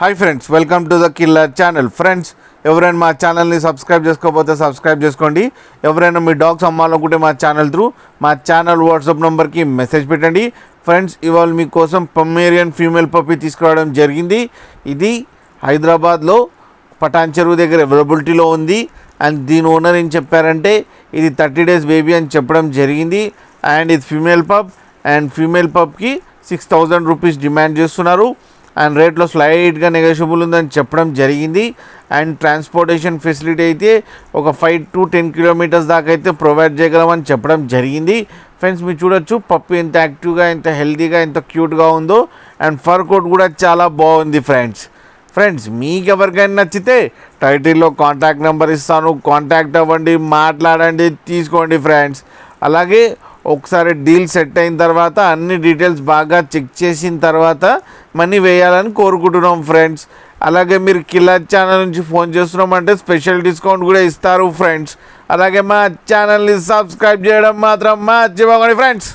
Hi friends, welcome to the killer channel. Friends, ఎవరైనా మా ఛానల్ని సబ్స్క్రైబ్ చేసుకోకపోతే సబ్స్క్రైబ్ చేసుకోండి. ఎవరైనా మీ డాగ్స్ అమ్మాలనుకుంటే మా ఛానల్ త్రూ మా ఛానల్ వాట్సాప్ నెంబర్కి మెసేజ్ పెట్టండి. ఫ్రెండ్స్, ఇవాళ మీకోసం పొమేరియన్ ఫీమేల్ పప్పీ తీసుకురావడం జరిగింది. ఇది హైదరాబాద్లో పటాన్ చెరువు దగ్గర అవైలబిలిటీలో ఉంది. అండ్ దీని ఓనర్ ఏం చెప్పారంటే ఇది 30 days బేబీ అని చెప్పడం జరిగింది. అండ్ ఇది ఫీమేల్ పప్. అండ్ ఫీమేల్ పప్కి 6,000 రూపీస్ డిమాండ్ చేస్తున్నారు. అండ్ రేట్లో స్లైట్గా నెగోషియబుల్ ఉందని చెప్పడం జరిగింది. అండ్ ట్రాన్స్పోర్టేషన్ ఫెసిలిటీ అయితే ఒక 5 to 10 kilometers దాకా అయితే ప్రొవైడ్ చేయగలమని చెప్పడం జరిగింది. ఫ్రెండ్స్, మీరు చూడొచ్చు పప్పి ఎంత యాక్టివ్గా, ఎంత హెల్తీగా, ఎంత క్యూట్గా ఉందో. అండ్ ఫర్ కోట్ కూడా చాలా బాగుంది. ఫ్రెండ్స్ మీకు ఎవరికైనా నచ్చితే టైటిల్లో కాంటాక్ట్ నెంబర్ ఇస్తాను, కాంటాక్ట్ అవ్వండి, మాట్లాడండి, తీసుకోండి ఫ్రెండ్స్. అలాగే ఒకసారి డీల్ సెట్ అయిన తర్వాత అన్ని డీటెయిల్స్ బాగా చెక్ చేసిన తర్వాత మనీ వేయాలని కోరుకుంటున్నాం ఫ్రెండ్స్. అలాగే మీరు కిల్లర్ ఛానల్ నుంచి ఫోన్ చేస్తున్నామంటే స్పెషల్ డిస్కౌంట్ కూడా ఇస్తారు ఫ్రెండ్స్. అలాగే మా ఛానల్ని సబ్స్క్రైబ్ చేయడం మాత్రం మర్చిపోకండి ఫ్రెండ్స్.